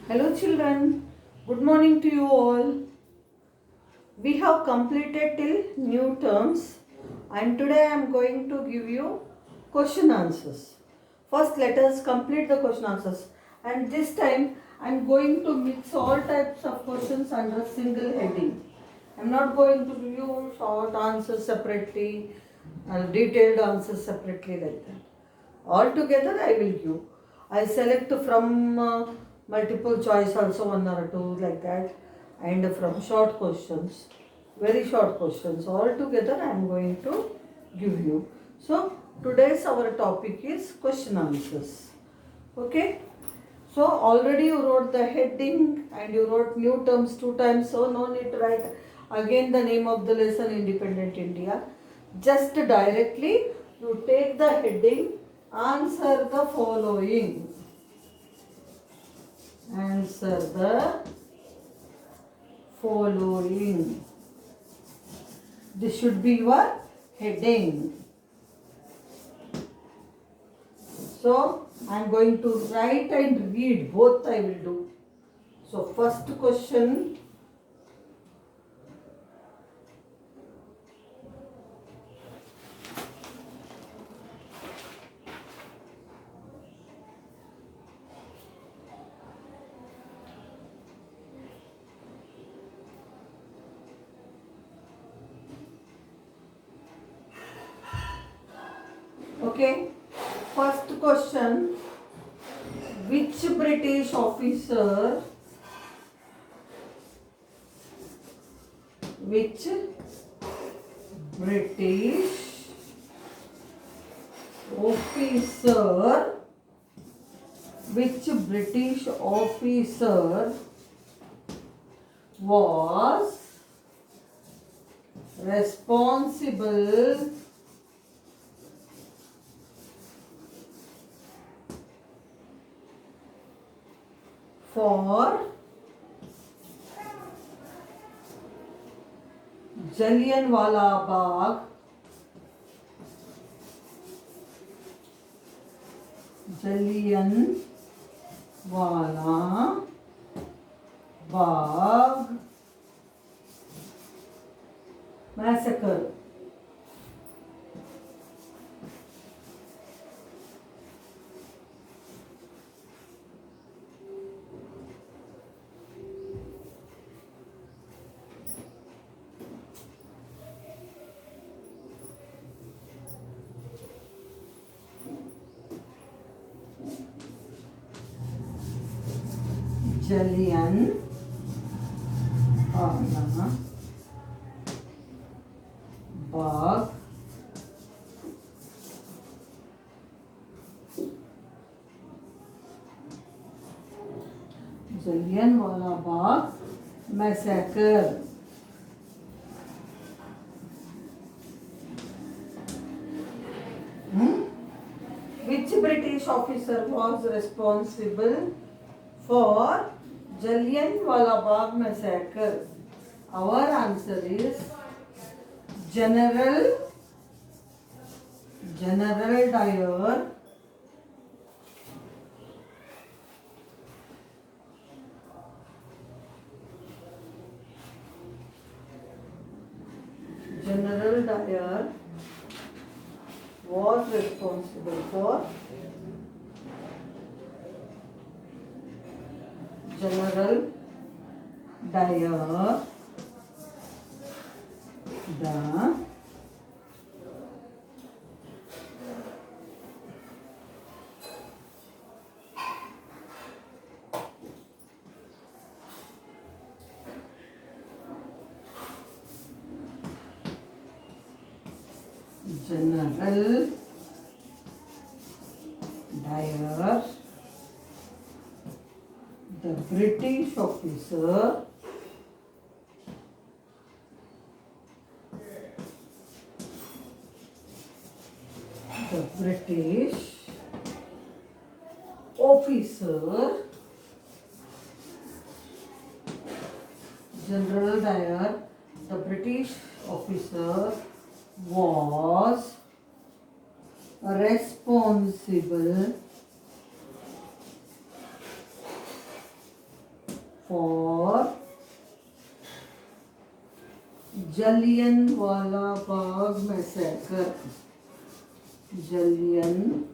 Hello children, good morning to you all. We have completed till new terms and today I am going to give you question answers. First let us complete the question answers and this time I am going to mix all types of questions under a single heading. I am not going to give you short answers separately and detailed answers separately like that. All together I will give. I select from multiple choice also one or two like that and from short questions, very short questions. All together I am going to give you. So today's our topic is question answers. Okay. So already you wrote the heading and you wrote new terms 2 times. So no need to write again the name of the lesson Independent India. Just directly you take the heading, answer the following. Answer the following. This should be your heading. So I am going to write and read, both I will do. So first question. Okay. First question. Which British officer which British officer was responsible for Jallianwala Bagh massacre. Jallianwala Bagh massacre. Which British officer was responsible for Jallianwala Bagh massacre? Our answer is General Dyer. General Dyer was responsible for General Dyer the General Dyer, the British officer General Dyer, the British officer, was responsible for Jallianwala Bagh massacre. Jallianwala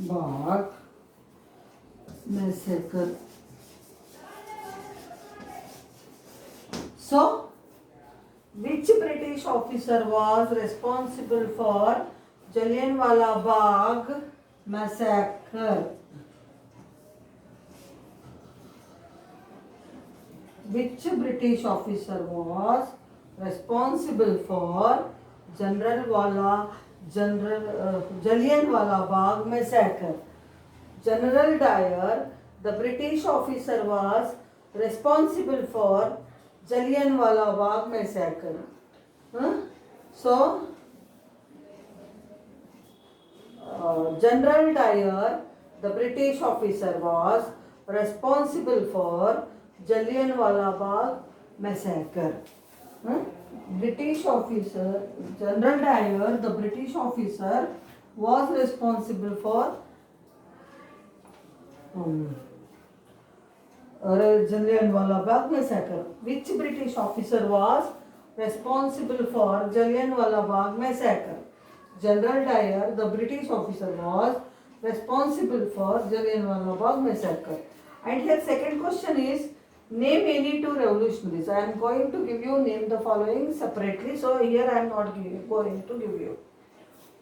Bagh massacre. So, which British officer was responsible for Jallianwala Bagh massacre? Which British officer was responsible for Jallianwala Bagh massacre? General Dyer, the British officer, was responsible for Jallianwala Bagh massacre. So, General Dyer, the British officer, was responsible for Jallianwala Bagh massacre. British officer, General Dyer, the British officer, was responsible for Jallianwala Bagh massacre. Which British officer was responsible for Jallianwala Bagh massacre? General Dyer, the British officer, was responsible for Jallianwala Bagh massacre. And here second question is, name any two revolutionaries. I am going to give you name the following separately. So here I am not going to give you.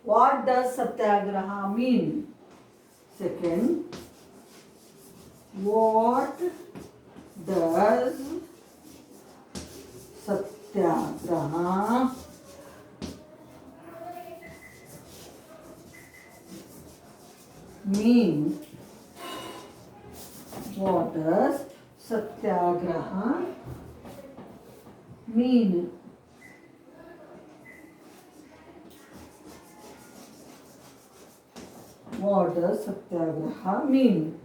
What does Satyagraha mean? Second, what does Satyagraha mean? What does Satyagraha mean? What does Satyagraha mean?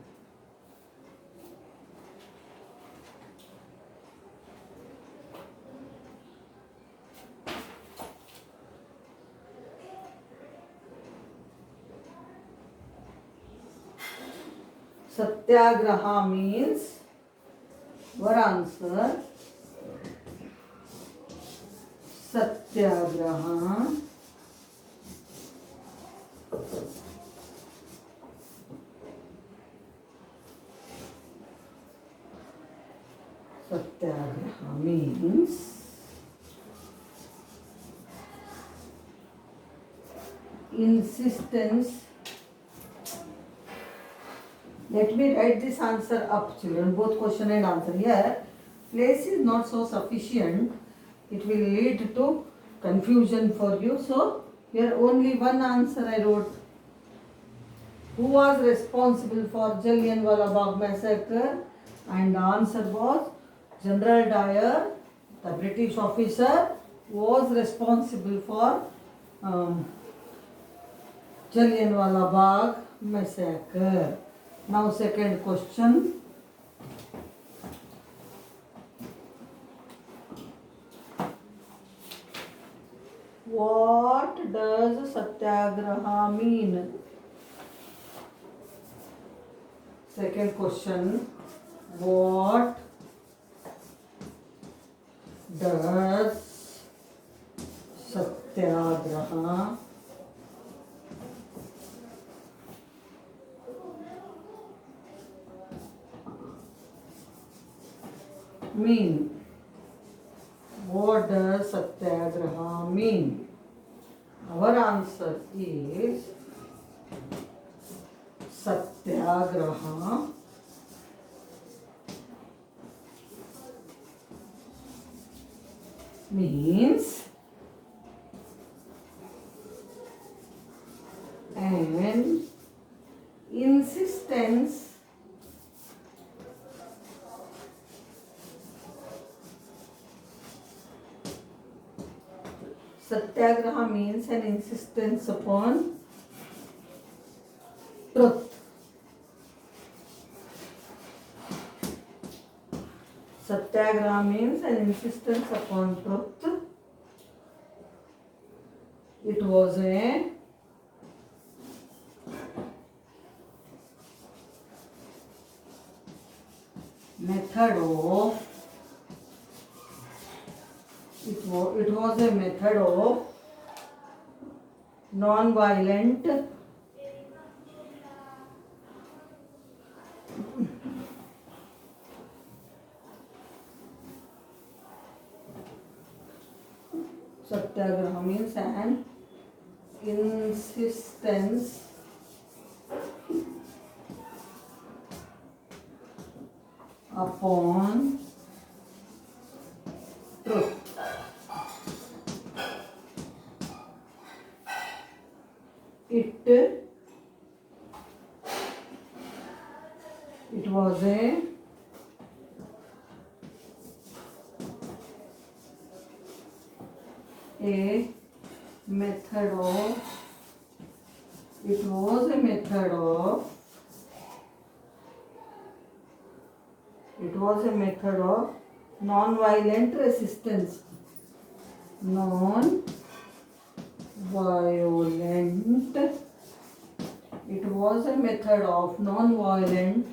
Satyagraha means, our answer, Satyagraha means insistence. Let me write this answer up, children, both question and answer. Here, place is not so sufficient. It will lead to confusion for you. So, here only one answer I wrote. Who was responsible for Jallianwala Bagh massacre? And the answer was General Dyer, the British officer, was responsible for Jallianwala Bagh massacre. Now second question. What does Satyagraha mean? Second question. What does Satyagraha mean? What does Satyagraha mean? Our answer is Satyagraha means an insistence Satyagraha means an insistence upon truth. Satyagraha means an insistence upon truth. It was a method of it was a method of non-violent satyagraha means an insistence upon truth. It was a method of non-violent resistance. It was a method of non-violent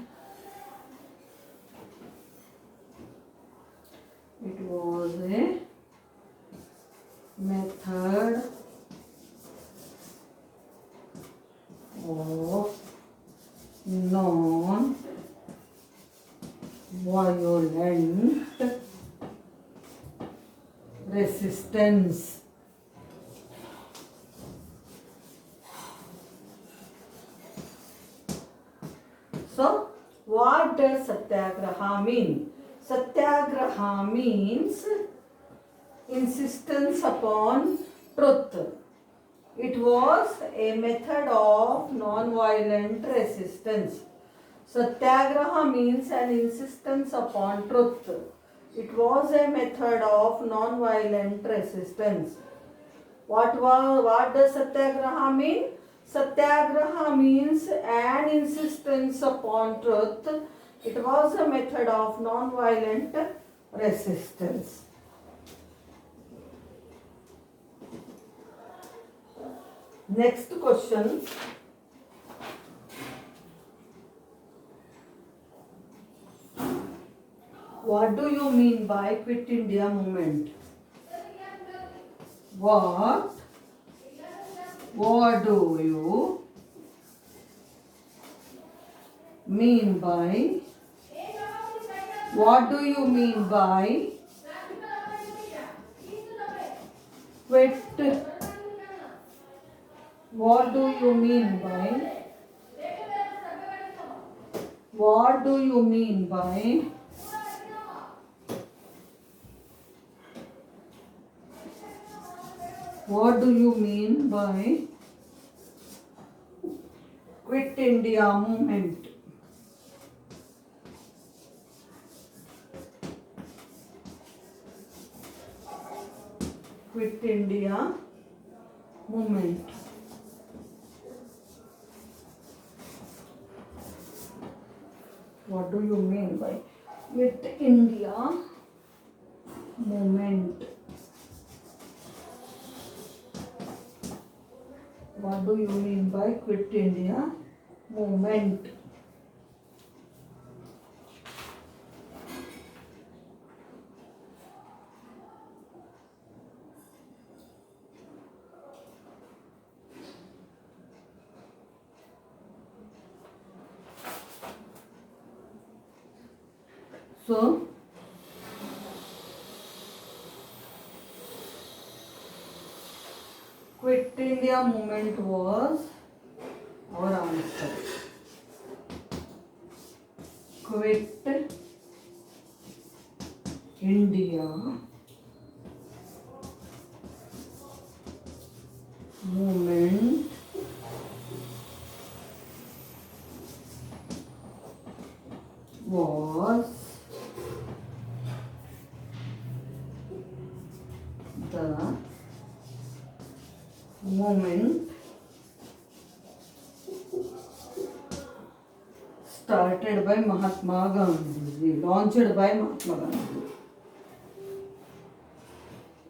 resistance. So, what does satyagraha mean? Satyagraha means insistence upon truth. It was a method of non-violent resistance. Satyagraha means an insistence upon truth. It was a method of non-violent resistance. What does satyagraha mean? Satyagraha means an insistence upon truth. It was a method of non-violent resistance. Next question. What do you mean by Quit India movement? What do you mean by quit what do you mean by Quit India movement? Quit India movement. What do you mean by Quit India movement? What do you mean by Quit India movement? So, Quit India movement was our answer. Quit India movement was the movement started by Mahatma Gandhi, launched by Mahatma Gandhi.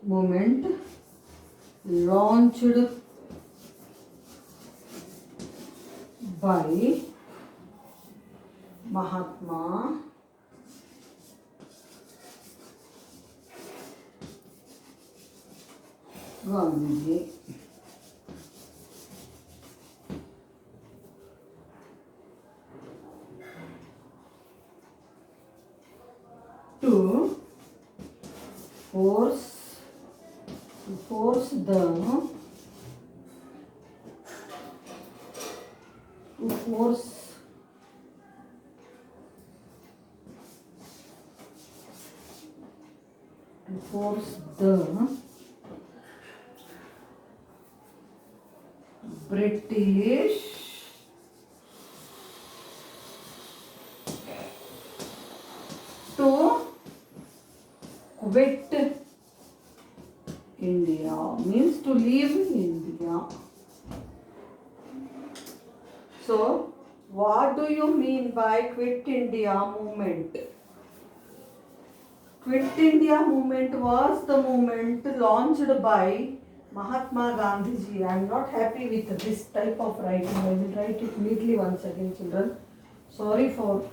Movement launched by Mahatma Gandhi to force the British to quit India, means to leave India. So, what do you mean by quit India movement? Quit India movement was the movement launched by Mahatma Gandhiji. I am not happy with this type of writing. I will write it neatly once again, children. Sorry for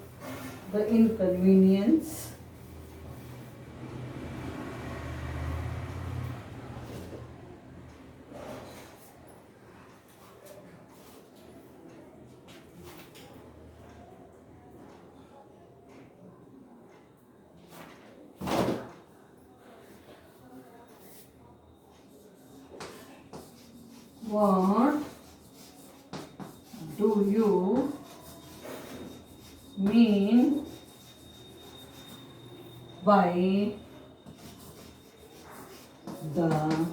the inconvenience. What do you mean by the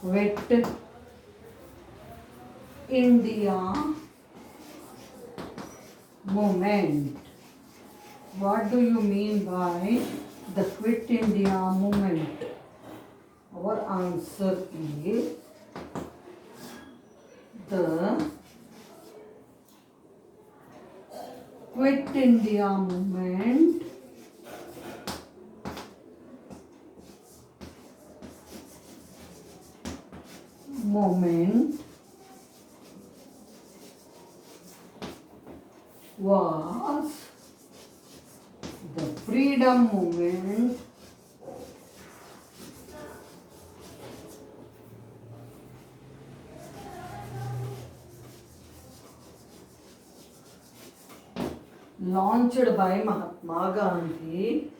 quit India movement? What do you mean by the quit India movement? Our answer is the quit India movement was the freedom movement launched by Mahatma Gandhi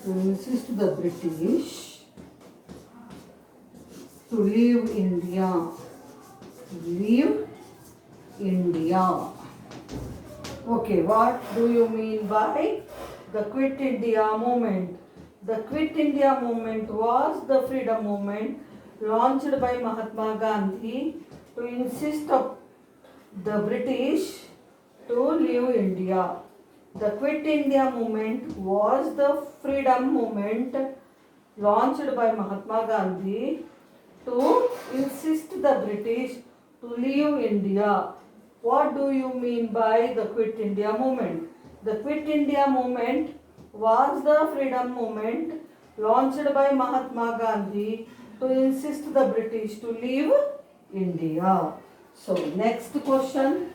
to insist the British to leave India. Okay, what do you mean by the Quit India movement? The Quit India movement was the freedom movement launched by Mahatma Gandhi to insist of the British to leave India. The Quit India movement was the freedom movement launched by Mahatma Gandhi to insist the British to leave India. What do you mean by the Quit India movement? The Quit India movement was the freedom movement launched by Mahatma Gandhi to insist the British to leave India. So, next question.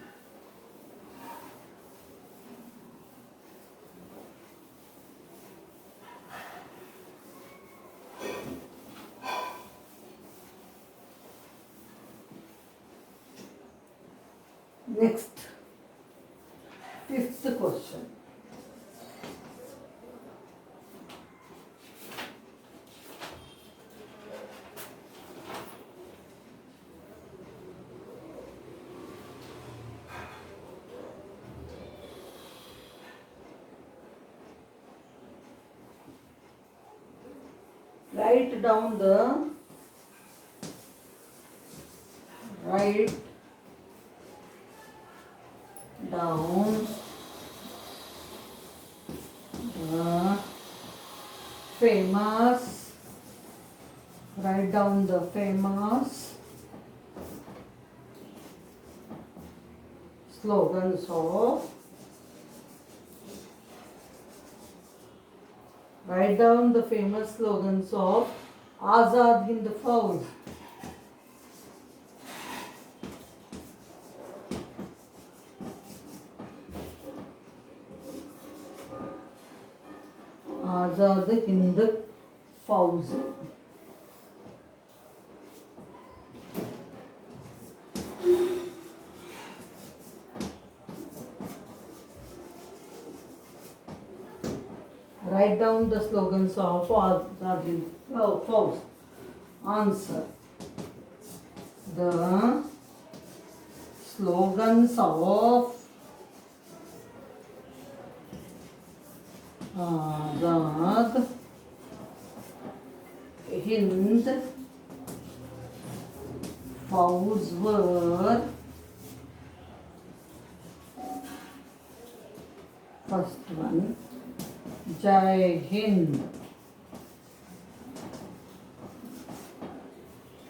Next, fifth question. write down the famous write down the famous slogans of write down the famous slogans of Azad Hind Fauj. Azad Hind Fauj. Write down the slogans of Azad Hind Fauj. Answer. The slogans of Azad Hind Fauj were first one Jai Hind,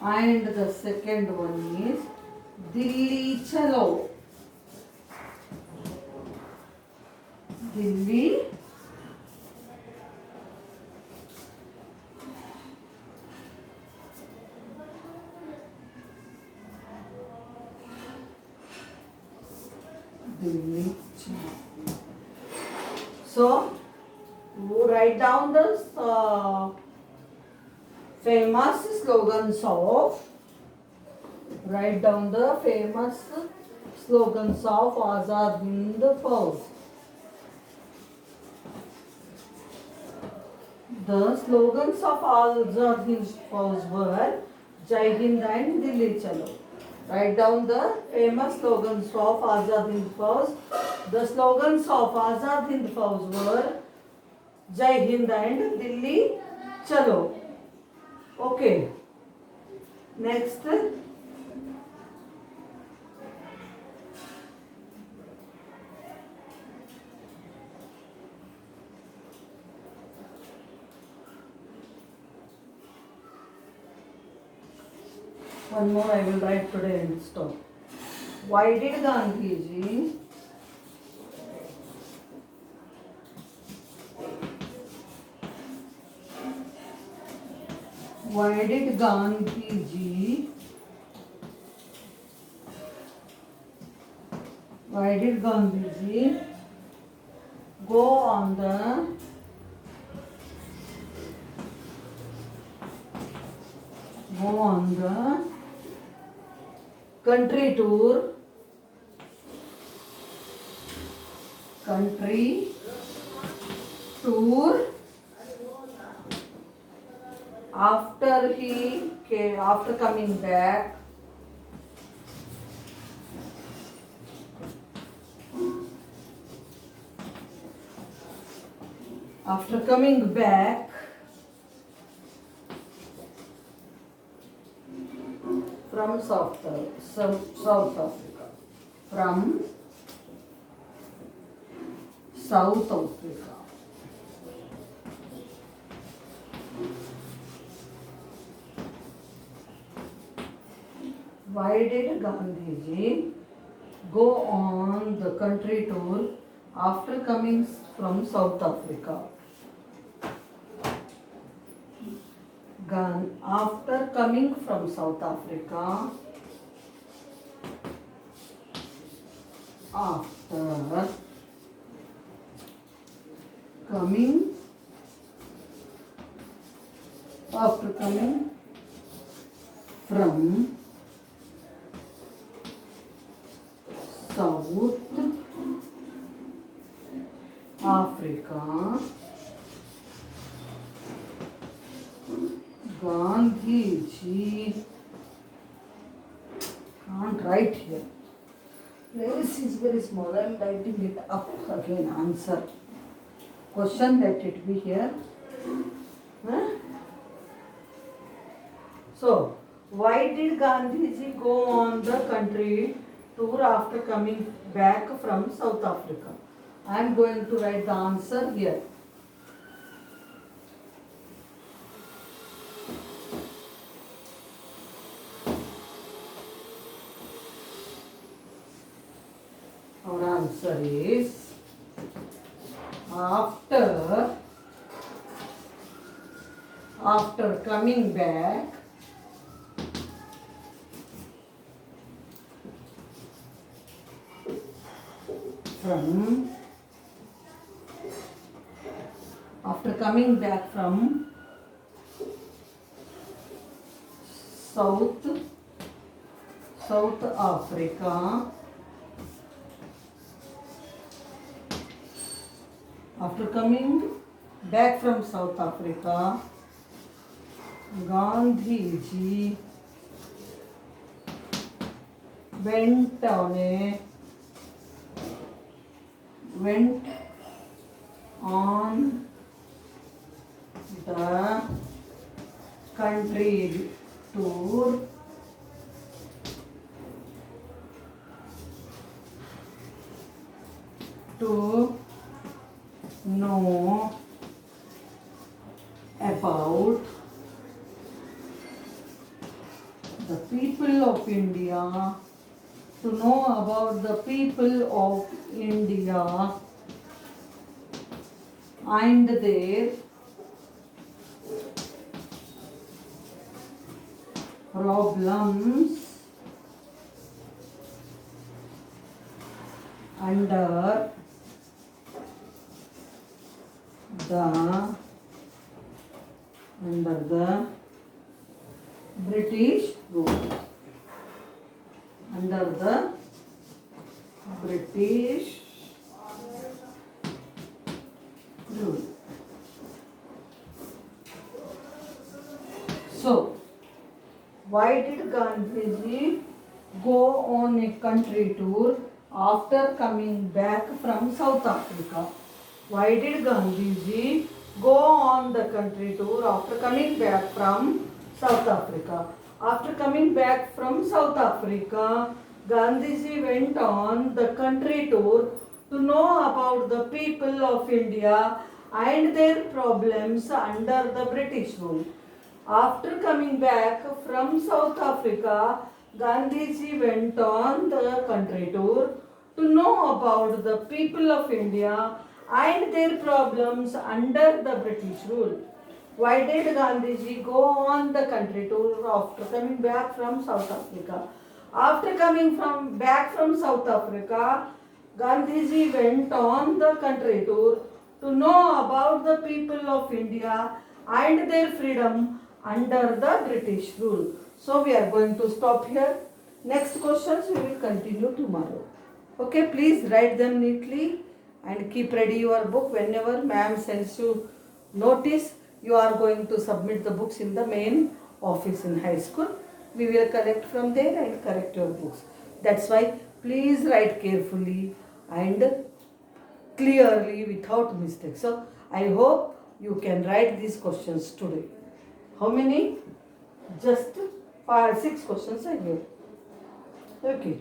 and the second one is Dilli Chalo. Dilli Chalo. So write down the famous slogans of Azad Hind Fauj. The slogans of Azad Hind Fauj were Jai Hind and Dilli Chalo. Write down the famous slogans of Azad Hind Fauj. The slogans of Azad Hind Fauj were Jai Hind and Dilli Chalo. Okay. Next. One more I will write today and stop. Why did Gandhiji go on the country tour after coming back from South Africa. From South Africa. Why did Gandhiji go on the country tour after coming from South Africa? After coming from South Africa, after coming from South Africa, Gandhiji, can't write here. This is very small. I am writing it up again. Answer. Question, let it be here. So, why did Gandhiji go on the country tour after coming back from South Africa? I am going to write the answer here. Our answer is after coming back from South Africa. After coming back from South Africa, Gandhiji went on the country tour to know about the people of India, and their problems under the British rule. Under the British rule. So, why did Gandhiji go on a country tour after coming back from South Africa? Why did Gandhiji go on the country tour after coming back from South Africa? After coming back from South Africa, Gandhiji went on the country tour to know about the people of India and their problems under the British rule. After coming back from South Africa, Gandhiji went on the country tour to know about the people of India and their problems under the British rule. Why did Gandhiji go on the country tour after coming back from South Africa? After coming back from South Africa, Gandhiji went on the country tour to know about the people of India and their freedom under the British rule. So we are going to stop here. Next questions we will continue tomorrow. Okay, please write them neatly and keep ready your book. Whenever ma'am sends you notice, you are going to submit the books in the main office in high school. We will collect from there and correct your books. That's why please write carefully and clearly without mistake. So I hope you can write these questions today. How many? Just 6 questions I gave. Okay.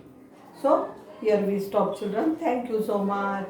So here we stop, children. Thank you so much.